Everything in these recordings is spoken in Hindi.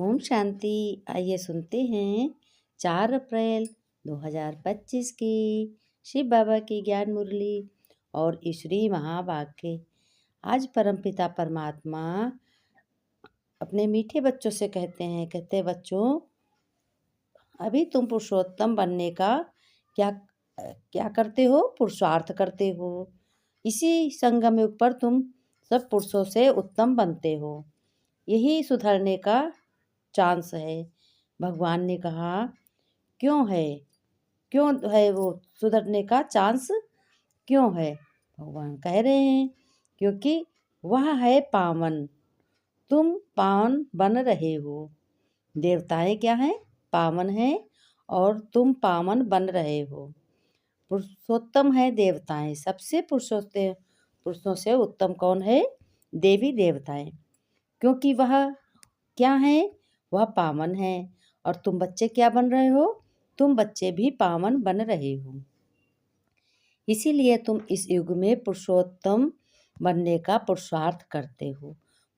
ओम शांति। आइए सुनते हैं 4 अप्रैल 2025 की शिव बाबा की ज्ञान मुरली और ईश्वरी महावाक्य। आज परमपिता परमात्मा अपने मीठे बच्चों से कहते बच्चों, अभी तुम पुरुषोत्तम बनने का क्या क्या करते हो? पुरुषार्थ करते हो। इसी संगम युग पर तुम सब पुरुषों से उत्तम बनते हो। यही सुधरने का चांस है। भगवान ने कहा, क्यों है वो सुधरने का चांस? क्यों है? भगवान कह रहे हैं, क्योंकि वह है पावन। तुम पावन बन रहे हो। देवताएं क्या हैं? पावन हैं, और तुम पावन बन रहे हो। पुरुषोत्तम है देवताएं। सबसे पुरुषों से उत्तम कौन है? देवी देवताएं। क्योंकि वह क्या है? वह पावन है। और तुम बच्चे क्या बन रहे हो? तुम बच्चे भी पावन बन रहे हो। इसीलिए तुम इस युग में पुरुषोत्तम बनने का पुरुषार्थ करते हो।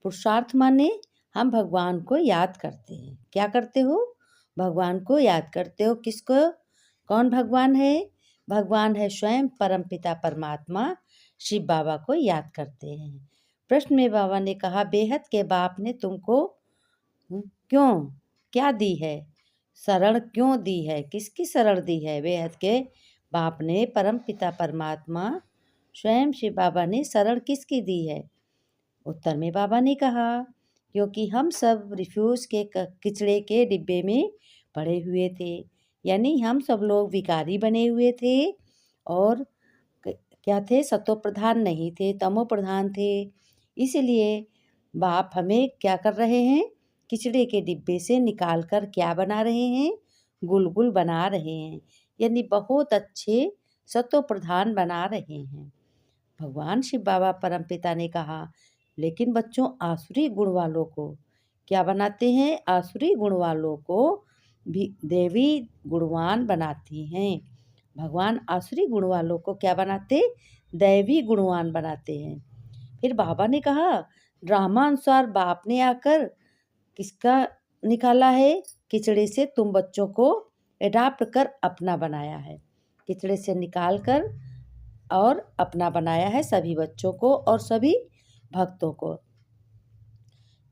पुरुषार्थ माने हम भगवान को याद करते हैं। क्या करते हो? भगवान को याद करते हो। किसको? कौन भगवान है? भगवान है स्वयं परमपिता परमात्मा शिव बाबा को याद करते हैं। प्रश्न में बाबा ने कहा, बेहद के बाप ने तुमको क्यों क्या दी है? शरण क्यों दी है? किसकी शरण दी है? बेहद के बाप ने, परम पिता परमात्मा स्वयं शिव बाबा ने शरण किसकी दी है? उत्तर में बाबा ने कहा, क्योंकि हम सब रिफ्यूज के किचड़े के डिब्बे में पड़े हुए थे। यानी हम सब लोग विकारी बने हुए थे और क्या थे? सतो प्रधान नहीं थे, तमो प्रधान थे। इसलिए बाप हमें क्या कर रहे हैं? किचड़े के डिब्बे से निकाल कर क्या बना रहे हैं? गुलगुल बना रहे हैं। यानी बहुत अच्छे सतो प्रधान बना रहे हैं। भगवान शिव बाबा परमपिता ने कहा, लेकिन बच्चों, आसुरी गुण वालों को क्या बनाते हैं? आसुरी गुण वालों को भी देवी गुणवान बनाती हैं। भगवान आसुरी गुण वालों को क्या बनाते? दैवी गुणवान बनाते हैं। फिर बाबा ने कहा, ड्रामा अनुसार बाप ने आकर किसका निकाला है? किचड़े से तुम बच्चों को एडाप्ट कर अपना बनाया है। किचड़े से निकाल कर और अपना बनाया है सभी बच्चों को और सभी भक्तों को।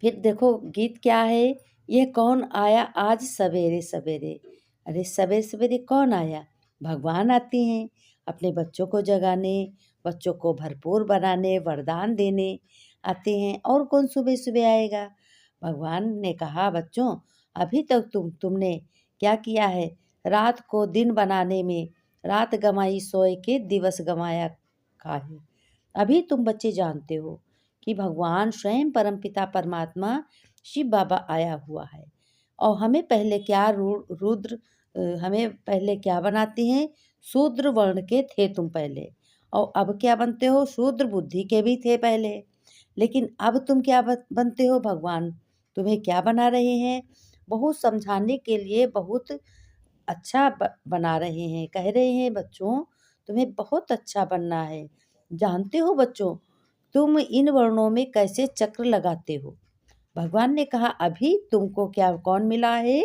फिर देखो गीत क्या है? ये कौन आया आज सवेरे सवेरे? अरे सवेरे सवेरे कौन आया? भगवान आते हैं अपने बच्चों को जगाने, बच्चों को भरपूर बनाने, वरदान देने आते हैं। और कौन सुबह सुबह आएगा? भगवान ने कहा, बच्चों, अभी तक तुमने क्या किया है? रात को दिन बनाने में रात गंवाई सोए के दिवस गंवाया काहे? अभी तुम बच्चे जानते हो कि भगवान स्वयं परमपिता परमात्मा शिव बाबा आया हुआ है। और हमें पहले क्या रुद्र हमें पहले क्या बनाते हैं? शूद्र वर्ण के थे तुम पहले, और अब क्या बनते हो? शूद्र बुद्धि के भी थे पहले। लेकिन अब तुम क्या बनते हो? भगवान तुम्हें क्या बना रहे हैं? बहुत समझाने के लिए बहुत अच्छा बना रहे हैं। कह रहे हैं, बच्चों, तुम्हें बहुत अच्छा बनना है। जानते हो बच्चों, तुम इन वर्णों में कैसे चक्र लगाते हो? भगवान ने कहा, अभी तुमको क्या कौन मिला है?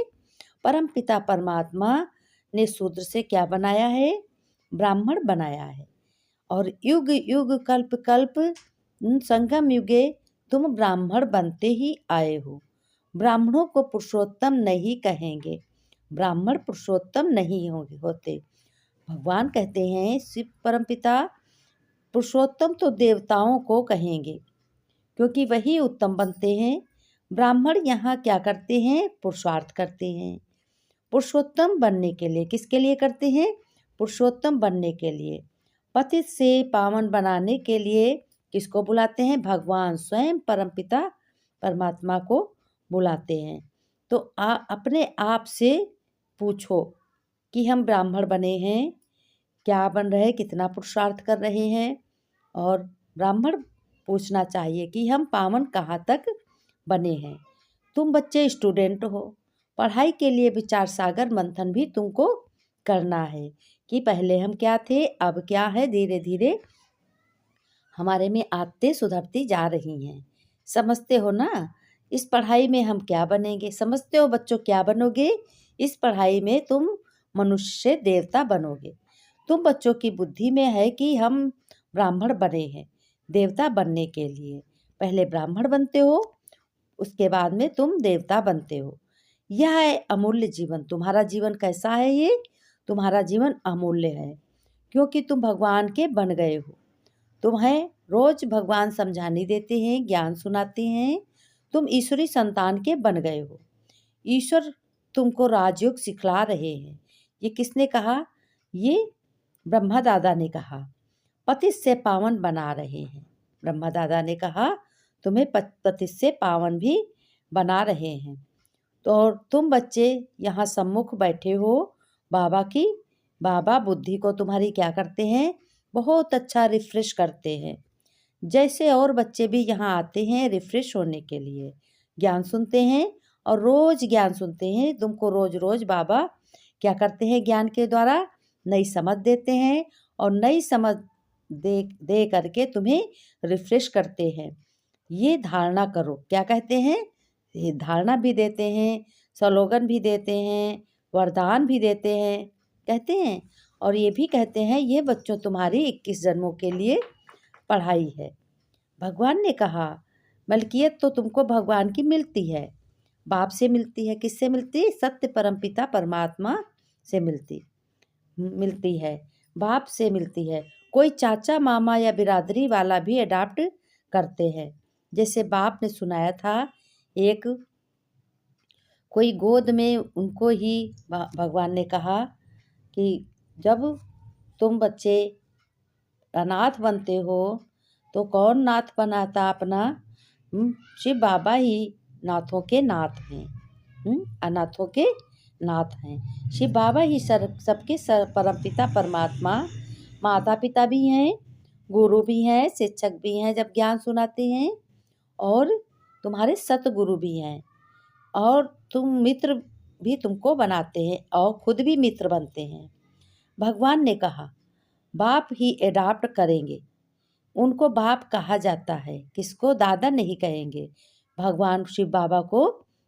परम पिता परमात्मा ने शूद्र से क्या बनाया है? ब्राह्मण बनाया है। और युग युग कल्प कल्प संगम युगे तुम ब्राह्मण बनते ही आए हो। ब्राह्मणों को पुरुषोत्तम नहीं कहेंगे। ब्राह्मण पुरुषोत्तम नहीं होते। भगवान कहते हैं, शिव परमपिता, पुरुषोत्तम तो देवताओं को कहेंगे, क्योंकि वही उत्तम बनते हैं। ब्राह्मण यहाँ क्या करते हैं? पुरुषार्थ करते हैं। पुरुषोत्तम बनने के लिए किसके लिए करते हैं? पुरुषोत्तम बनने के लिए। पतित से पावन बनाने के लिए किसको बुलाते हैं? भगवान स्वयं परमपिता परमात्मा को बुलाते हैं। तो अपने आप से पूछो कि हम ब्राह्मण बने हैं, क्या बन रहे, कितना पुरुषार्थ कर रहे हैं? और ब्राह्मण पूछना चाहिए कि हम पावन कहाँ तक बने हैं। तुम बच्चे स्टूडेंट हो, पढ़ाई के लिए विचार सागर मंथन भी तुमको करना है कि पहले हम क्या थे, अब क्या है। धीरे धीरे हमारे में आदतें सुधरती जा रही हैं। समझते हो ना? इस पढ़ाई में हम क्या बनेंगे? समझते हो बच्चों क्या बनोगे? इस पढ़ाई में तुम मनुष्य से देवता बनोगे। तुम बच्चों की बुद्धि में है कि हम ब्राह्मण बने हैं देवता बनने के लिए। पहले ब्राह्मण बनते हो, उसके बाद में तुम देवता बनते हो। यह है अमूल्य जीवन। तुम्हारा जीवन कैसा है ये? तुम्हारा जीवन अमूल्य है, क्योंकि तुम भगवान के बन गए हो। तुम्हें रोज भगवान समझाने देते हैं, ज्ञान सुनाते हैं। तुम ईश्वरी संतान के बन गए हो। ईश्वर तुमको राजयोग सिखला रहे हैं। ये किसने कहा? ये ब्रह्मा दादा ने कहा। पतित से पावन बना रहे हैं। ब्रह्मा दादा ने कहा तुम्हें पतित से पावन भी बना रहे हैं। तो और तुम बच्चे यहाँ सम्मुख बैठे हो बाबा की। बाबा बुद्धि को तुम्हारी क्या करते हैं? बहुत अच्छा रिफ्रेश करते हैं। जैसे और बच्चे भी यहाँ आते हैं रिफ्रेश होने के लिए, ज्ञान सुनते हैं और रोज ज्ञान सुनते हैं। तुमको रोज रोज बाबा क्या करते हैं? ज्ञान के द्वारा नई समझ देते हैं और नई समझ दे करके तुम्हें रिफ्रेश करते हैं। ये धारणा करो। क्या कहते हैं? ये धारणा भी देते हैं, स्लोगन भी देते हैं, वरदान भी देते हैं, कहते हैं। और ये भी कहते हैं ये बच्चों तुम्हारी 21 जन्मों के लिए पढ़ाई है। भगवान ने कहा मलकियत तो तुमको भगवान की मिलती है, बाप से मिलती है। किससे मिलती? सत्य परमपिता परमात्मा से मिलती है, बाप से मिलती है। कोई चाचा मामा या बिरादरी वाला भी अडॉप्ट करते हैं। जैसे बाप ने सुनाया था, एक कोई गोद में उनको ही भगवान ने कहा कि जब तुम बच्चे अनाथ बनते हो तो कौन नाथ बनाता अपना? शिव बाबा ही नाथों के नाथ हैं। अनाथों के नाथ हैं। शिव बाबा ही सबके परमपिता परमात्मा, माता पिता भी हैं, गुरु भी हैं, शिक्षक भी हैं जब ज्ञान सुनाते हैं, और तुम्हारे सतगुरु भी हैं। और तुम मित्र भी तुमको बनाते हैं और खुद भी मित्र बनते हैं। भगवान ने कहा बाप ही एडॉप्ट करेंगे। उनको बाप कहा जाता है। किसको? दादा नहीं कहेंगे। भगवान शिव बाबा को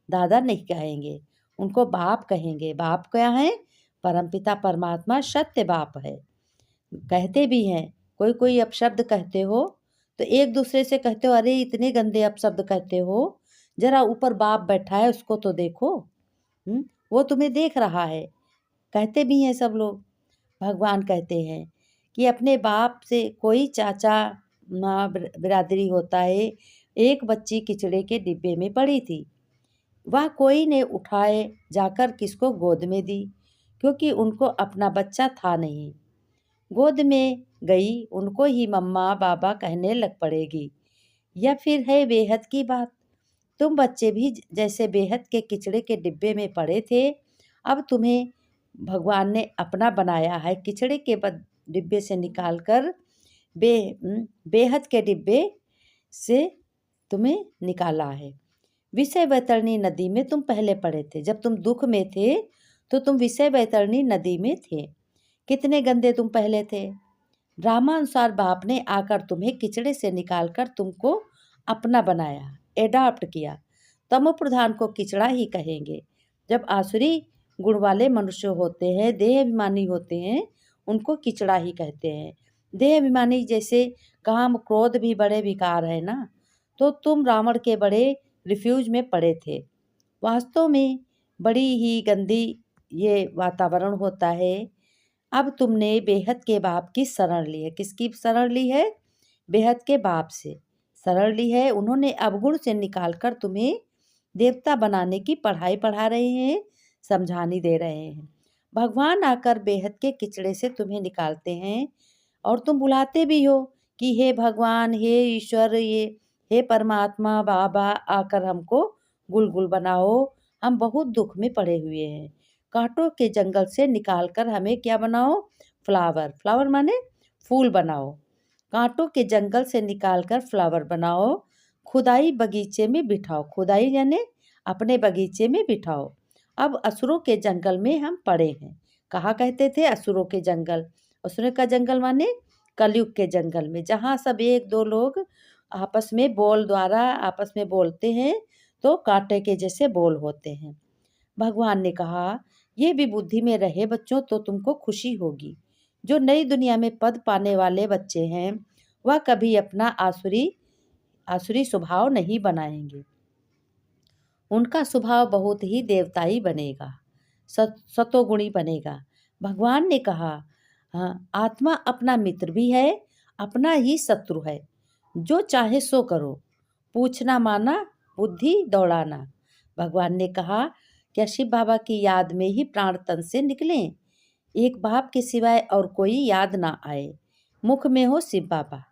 दादा नहीं कहेंगे, उनको बाप कहेंगे। बाप क्या है? परमपिता परमात्मा सत्य बाप है। कहते भी हैं, कोई कोई अपशब्द कहते हो तो एक दूसरे से कहते हो अरे इतने गंदे अपशब्द कहते हो, जरा ऊपर बाप बैठा है उसको तो देखो, वो तुम्हें देख रहा है। कहते भी हैं सब लोग। भगवान कहते हैं कि अपने बाप से कोई चाचा माँ बिरादरी होता है। एक बच्ची किचड़े के डिब्बे में पड़ी थी, वह कोई ने उठाए जाकर किसको गोद में दी, क्योंकि उनको अपना बच्चा था नहीं। गोद में गई उनको ही मम्मा बाबा कहने लग पड़ेगी। या फिर है बेहद की बात। तुम बच्चे भी जैसे बेहद के किचड़े के डिब्बे में पड़े थे, अब तुम्हें भगवान ने अपना बनाया है। किचड़े के डिब्बे से निकाल कर बेहद के डिब्बे से तुम्हें निकाला है। विषय वैतरणी नदी में तुम पहले पड़े थे। जब तुम दुख में थे तो तुम विषय वैतरणी नदी में थे। कितने गंदे तुम पहले थे। ड्रामानुसार बाप ने आकर तुम्हें किचड़े से निकालकर तुमको अपना बनाया, एडॉप्ट किया। तमो प्रधान को किचड़ा ही कहेंगे। जब आसुरी गुण वाले मनुष्य होते हैं, देह अभिमानी होते हैं, उनको किचड़ा ही कहते हैं। देह अभिमानी जैसे काम क्रोध भी बड़े विकार है ना, तो तुम रावण के बड़े रिफ्यूज में पड़े थे। वास्तव में बड़ी ही गंदी ये वातावरण होता है। अब तुमने बेहद के बाप की शरण ली है। किसकी शरण ली है? बेहद के बाप से शरण ली है। उन्होंने अवगुण से निकालकर तुम्हें देवता बनाने की पढ़ाई पढ़ा रहे हैं, समझानी दे रहे हैं। भगवान आकर बेहद के किचड़े से तुम्हें निकालते हैं और तुम बुलाते भी हो कि हे भगवान, हे ईश्वर, ये हे परमात्मा बाबा, आकर हमको गुलगुल बनाओ, हम बहुत दुख में पड़े हुए हैं। कांटों के जंगल से निकालकर हमें क्या बनाओ? फ्लावर। फ्लावर माने फूल बनाओ। कांटों के जंगल से निकालकर फ्लावर बनाओ। खुदाई बगीचे में बिठाओ। खुदाई यानी अपने बगीचे में बिठाओ। अब असुरों के जंगल में हम पड़े हैं। कहा कहते थे? असुरों के जंगल। असुरों का जंगल माने कलयुग के जंगल में, जहाँ सब एक दो लोग आपस में बोल द्वारा आपस में बोलते हैं तो कांटे के जैसे बोल होते हैं। भगवान ने कहा, ये भी बुद्धि में रहे बच्चों तो तुमको खुशी होगी। जो नई दुनिया में पद पाने वाले बच्चे हैं वह कभी अपना आसुरी आसुरी स्वभाव नहीं बनाएंगे। उनका स्वभाव बहुत ही देवताई बनेगा, सतोगुणी बनेगा। भगवान ने कहा, हाँ, आत्मा अपना मित्र भी है, अपना ही शत्रु है। जो चाहे सो करो, पूछना माना, बुद्धि दौड़ाना। भगवान ने कहा, क्या शिव बाबा की याद में ही प्राण तन से निकलें? एक बाप के सिवाय और कोई याद ना आए, मुख में हो शिव बाबा।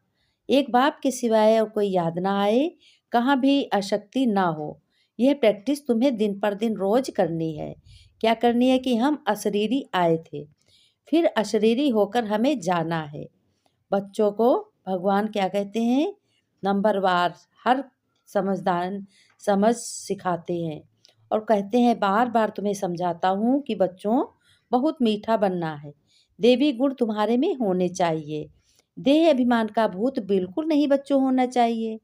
एक बाप के सिवाय और कोई याद ना आए, कहाँ भी अशक्ति ना हो। यह प्रैक्टिस तुम्हें दिन पर दिन रोज करनी है। क्या करनी है? कि हम अशरीरी आए थे, फिर अशरीरी होकर हमें जाना है। बच्चों को भगवान क्या कहते हैं? नंबरवार हर समझ सिखाते हैं और कहते हैं, बार बार तुम्हें समझाता हूँ कि बच्चों बहुत मीठा बनना है। देवी गुण तुम्हारे में होने चाहिए। देह अभिमान का भूत बिल्कुल नहीं बच्चों होना चाहिए।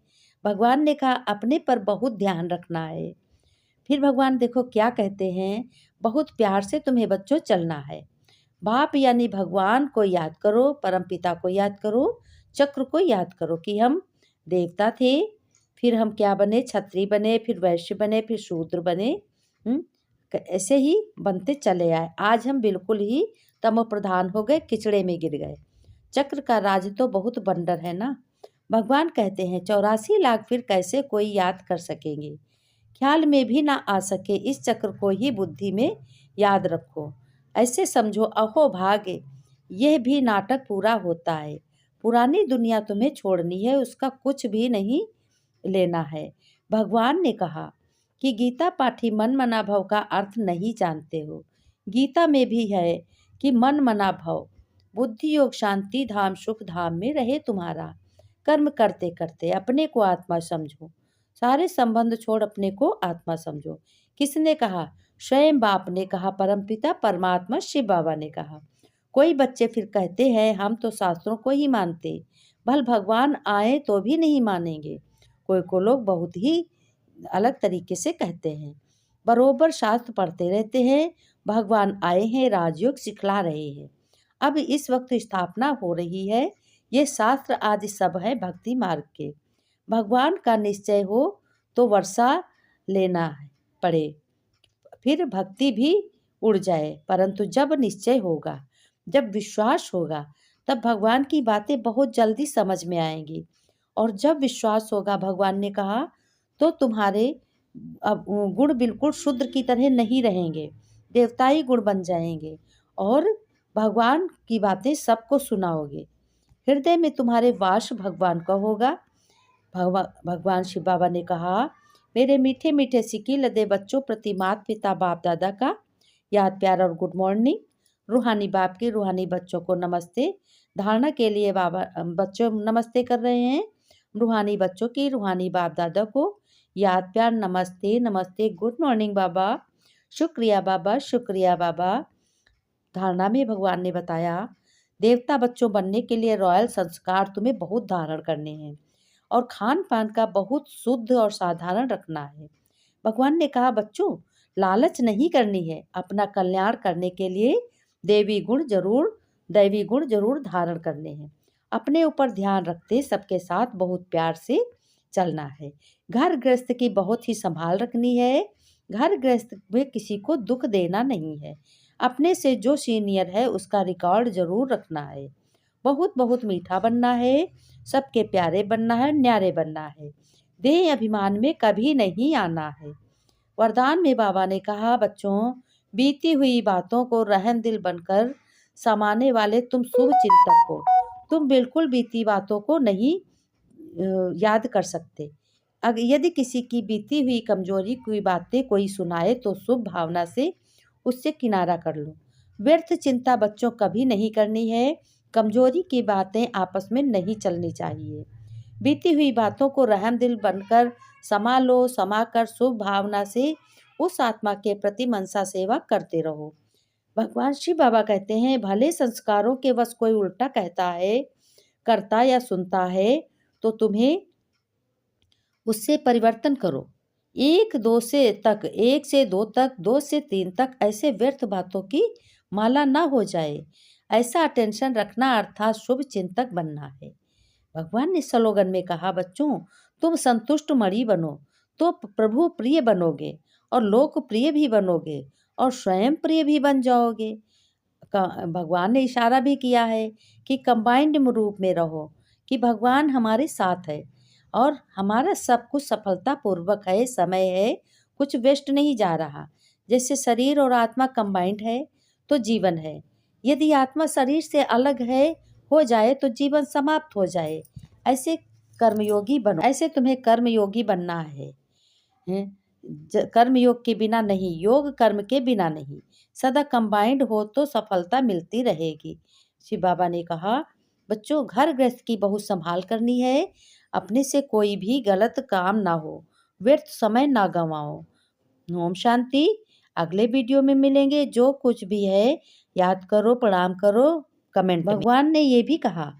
भगवान ने कहा, अपने पर बहुत ध्यान रखना है। फिर भगवान देखो क्या कहते हैं, बहुत प्यार से तुम्हें बच्चों चलना है। बाप यानी भगवान को याद करो, परम पिता को याद करो, चक्र को याद करो कि हम देवता थे, फिर हम क्या बने? क्षत्रिय बने, फिर वैश्य बने, फिर शूद्र बने। ऐसे ही बनते चले आए। आज हम बिल्कुल ही तमो प्रधान हो गए, किचड़े में गिर गए। चक्र का राज तो बहुत बंडर है ना। भगवान कहते हैं, 84 लाख फिर कैसे कोई याद कर सकेंगे? ख्याल में भी ना आ सके, इस चक्र को ही बुद्धि में याद रखो। ऐसे समझो, अहो भाग्य, यह भी नाटक पूरा होता है। पुरानी दुनिया तुम्हें छोड़नी है, उसका कुछ भी नहीं लेना है। भगवान ने कहा कि गीता पाठी मन मना भव का अर्थ नहीं जानते हो। गीता में भी है कि मन मना भव, बुद्धि योग शांति धाम सुख धाम में रहे तुम्हारा। कर्म करते करते अपने को आत्मा समझो, सारे संबंध छोड़ अपने को आत्मा समझो। किसने कहा? स्वयं बाप ने कहा, परमपिता परमात्मा शिव बाबा ने कहा। कोई बच्चे फिर कहते हैं, हम तो शास्त्रों को ही मानते, भल भगवान आए तो भी नहीं मानेंगे। कोई लोग बहुत ही अलग तरीके से कहते हैं, बरोबर शास्त्र पढ़ते रहते हैं, भगवान आए हैं, राजयोग सिखला रहे हैं। अब इस वक्त स्थापना हो रही है, ये शास्त्र आदि सब है भक्ति मार्ग के। भगवान का निश्चय हो तो वर्षा लेना पड़े, फिर भक्ति भी उड़ जाए। परंतु जब निश्चय होगा, जब विश्वास होगा, तब भगवान की बातें बहुत जल्दी समझ में आएंगी। और जब विश्वास होगा, भगवान ने कहा, तो तुम्हारे अब गुण बिल्कुल शुद्र की तरह नहीं रहेंगे, देवताई गुण बन जाएंगे और भगवान की बातें सबको सुनाओगे। हृदय में तुम्हारे वास भगवान का होगा। भगवान शिव बाबा ने कहा, मेरे मीठे मीठे सिक्की लदे बच्चों प्रति माता पिता बाप दादा का याद प्यार और गुड मॉर्निंग। रूहानी बाप की रूहानी बच्चों को नमस्ते। धारणा के लिए बाबा बच्चों नमस्ते कर रहे हैं। रूहानी बच्चों की रूहानी बाप दादा को याद प्यार नमस्ते नमस्ते, गुड मॉर्निंग बाबा, शुक्रिया बाबा, शुक्रिया बाबा। धारणा में भगवान ने बताया, देवता बच्चों बनने के लिए रॉयल संस्कार तुम्हें बहुत धारण करने हैं और खान पान का बहुत शुद्ध और साधारण रखना है। भगवान ने कहा, बच्चों लालच नहीं करनी है, अपना कल्याण करने के लिए दैवी गुण जरूर धारण करने हैं। अपने ऊपर ध्यान रखते सबके साथ बहुत प्यार से चलना है। घर गृहस्थ की बहुत ही संभाल रखनी है। घर गृहस्थ में किसी को दुख देना नहीं है। अपने से जो सीनियर है उसका रिकॉर्ड जरूर रखना है। बहुत बहुत मीठा बनना है, सबके प्यारे बनना है, न्यारे बनना है। देह अभिमान में कभी नहीं आना है। वरदान में बाबा ने कहा, बच्चों बीती हुई बातों को रहम दिल बनकर समाने वाले तुम शुभ चिंतक हो। तुम बिल्कुल बीती बातों को नहीं याद कर सकते। अगर यदि किसी की बीती हुई कमजोरी की बातें कोई सुनाए तो शुभ भावना से उससे किनारा कर लो। व्यर्थ चिंता बच्चों कभी नहीं करनी है। कमजोरी की बातें आपस में नहीं चलनी चाहिए। बीती हुई बातों को रहम दिल बनकर समा लो, समा कर शुभ भावना से उस आत्मा के प्रति मनसा सेवा करते रहो। भगवान शिव बाबा कहते हैं, भले संस्कारों के वश कोई उल्टा कहता है, करता या सुनता है, तो तुम्हें उससे परिवर्तन करो। एक से दो तक, दो से तीन तक ऐसे व्यर्थ बातों की माला ना हो जाए। ऐसा टेंशन रखना अर्थात शुभ चिंतक बनना है। भगवान ने स्लोगन में कहा, बच्चों तुम संतुष्ट मणि बनो तो प्रभु प्रिय बनोगे और लोकप्रिय भी बनोगे और स्वयं प्रिय भी बन जाओगे। भगवान ने इशारा भी किया है कि कंबाइंड रूप में रहो, कि भगवान हमारे साथ है और हमारा सब कुछ सफलतापूर्वक है, समय है, कुछ वेस्ट नहीं जा रहा। जैसे शरीर और आत्मा कंबाइंड है तो जीवन है, यदि आत्मा शरीर से अलग है हो जाए तो जीवन समाप्त हो जाए। ऐसे कर्मयोगी बनो, ऐसे तुम्हें कर्मयोगी बनना है। कर्म योग के बिना नहीं, योग कर्म के बिना नहीं, सदा कंबाइंड हो तो सफलता मिलती रहेगी। शिव बाबा ने कहा, बच्चों घर गृहस्थ की बहुत संभाल करनी है, अपने से कोई भी गलत काम ना हो, व्यर्थ समय ना गंवाओ। ओम शांति। अगले वीडियो में मिलेंगे। जो कुछ भी है याद करो, प्रणाम करो, कमेंट। भगवान ने ये भी कहा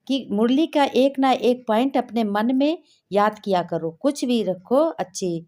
कि मुरली का एक ना एक पॉइंट अपने मन में याद किया करो, कुछ भी रखो अच्छी